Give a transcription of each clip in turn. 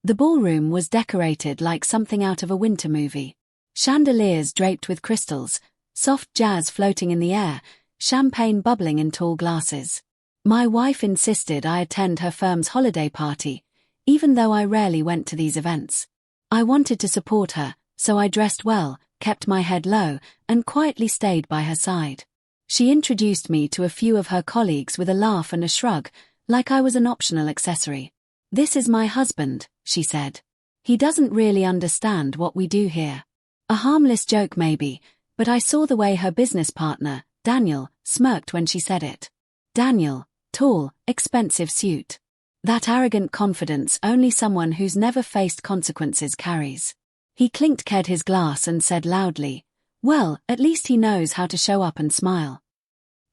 The ballroom was decorated like something out of a winter movie. Chandeliers draped with crystals, soft jazz floating in the air, champagne bubbling in tall glasses. My wife insisted I attend her firm's holiday party, even though I rarely went to these events. I wanted to support her, so I dressed well, kept my head low, and quietly stayed by her side. She introduced me to a few of her colleagues with a laugh and a shrug, like I was an optional accessory. "This is my husband," she said. "He doesn't really understand what we do here." A harmless joke maybe, but I saw the way her business partner, Daniel, smirked when she said it. Daniel, tall, expensive suit. That arrogant confidence only someone who's never faced consequences carries. He clinked his glass and said loudly, "Well, at least he knows how to show up and smile."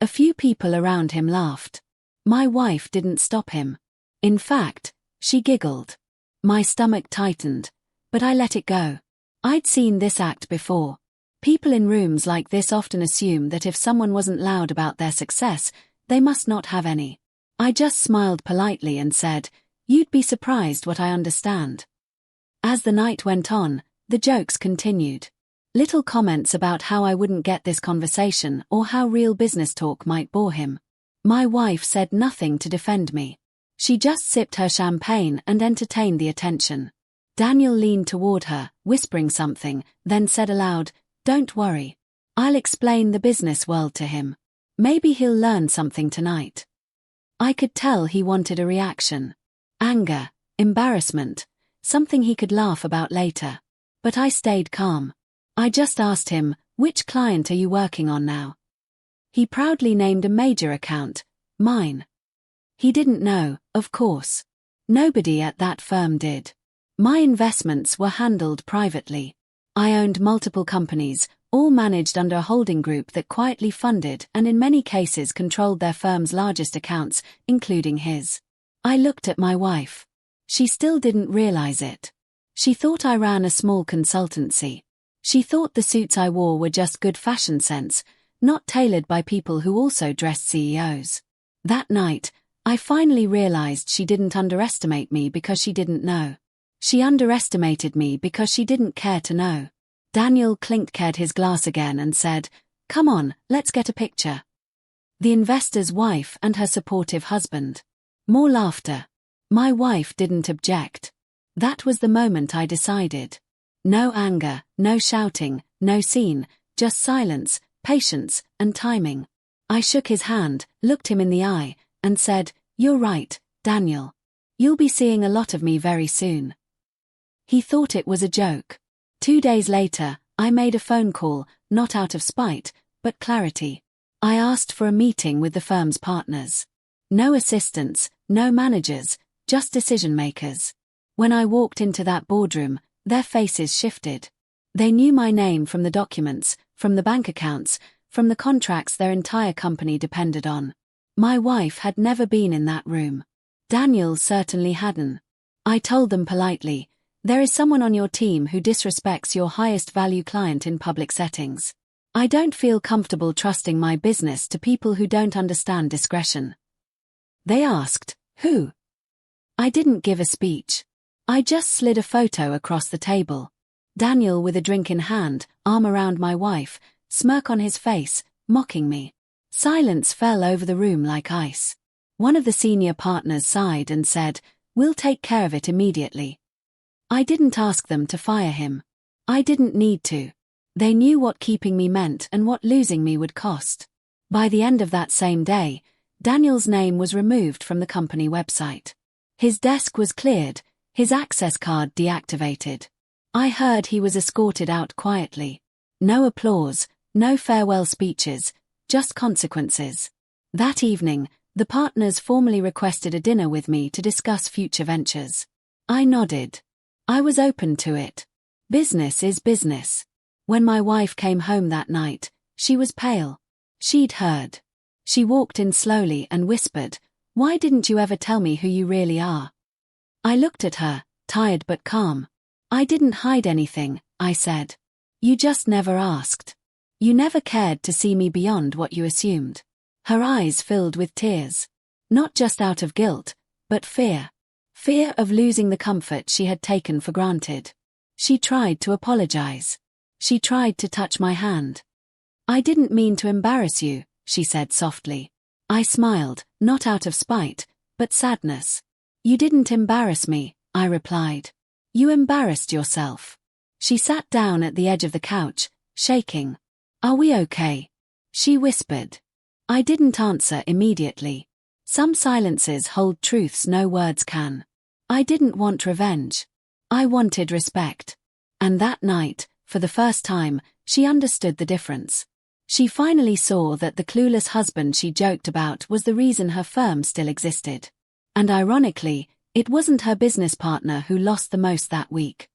A few people around him laughed. My wife didn't stop him. In fact, she giggled. My stomach tightened, but I let it go. I'd seen this act before. People in rooms like this often assume that if someone wasn't loud about their success, they must not have any. I just smiled politely and said, "You'd be surprised what I understand." As the night went on, the jokes continued. Little comments about how I wouldn't get this conversation or how real business talk might bore him. My wife said nothing to defend me. She just sipped her champagne and entertained the attention. Daniel leaned toward her, whispering something, then said aloud, "Don't worry. I'll explain the business world to him. Maybe he'll learn something tonight." I could tell he wanted a reaction. Anger, embarrassment, something he could laugh about later. But I stayed calm. I just asked him, "Which client are you working on now?" He proudly named a major account, mine. He didn't know, of course. Nobody at that firm did. My investments were handled privately. I owned multiple companies, all managed under a holding group that quietly funded and in many cases controlled their firm's largest accounts, including his. I looked at my wife. She still didn't realize it. She thought I ran a small consultancy. She thought the suits I wore were just good fashion sense, not tailored by people who also dressed CEOs. That night, I finally realized she didn't underestimate me because she didn't know. She underestimated me because she didn't care to know. Daniel clinked his glass again and said, "Come on, let's get a picture." The investor's wife and her supportive husband. More laughter. My wife didn't object. That was the moment I decided. No anger, no shouting, no scene, just silence, patience, and timing. I shook his hand, looked him in the eye, and said, "You're right, Daniel. You'll be seeing a lot of me very soon." He thought it was a joke. 2 days later, I made a phone call, not out of spite, but clarity. I asked for a meeting with the firm's partners. No assistants, no managers, just decision makers. When I walked into that boardroom, their faces shifted. They knew my name from the documents, from the bank accounts, from the contracts their entire company depended on. My wife had never been in that room. Daniel certainly hadn't. I told them politely, "There is someone on your team who disrespects your highest value client in public settings. I don't feel comfortable trusting my business to people who don't understand discretion." They asked, "Who?" I didn't give a speech. I just slid a photo across the table. Daniel with a drink in hand, arm around my wife, smirk on his face, mocking me. Silence fell over the room like ice. One of the senior partners sighed and said, "We'll take care of it immediately." I didn't ask them to fire him. I didn't need to. They knew what keeping me meant and what losing me would cost. By the end of that same day, Daniel's name was removed from the company website. His desk was cleared, his access card deactivated. I heard he was escorted out quietly. No applause, no farewell speeches, just consequences. That evening, the partners formally requested a dinner with me to discuss future ventures. I nodded. I was open to it. Business is business. When my wife came home that night, she was pale. She'd heard. She walked in slowly and whispered, "Why didn't you ever tell me who you really are?" I looked at her, tired but calm. "I didn't hide anything," I said. "You just never asked. You never cared to see me beyond what you assumed." Her eyes filled with tears. Not just out of guilt, but fear. Fear of losing the comfort she had taken for granted. She tried to apologize. She tried to touch my hand. "I didn't mean to embarrass you," she said softly. I smiled, not out of spite, but sadness. "You didn't embarrass me," I replied. "You embarrassed yourself." She sat down at the edge of the couch, shaking. "Are we okay?" she whispered. I didn't answer immediately. Some silences hold truths no words can. I didn't want revenge. I wanted respect. And that night, for the first time, she understood the difference. She finally saw that the clueless husband she joked about was the reason her firm still existed. And ironically, it wasn't her business partner who lost the most that week.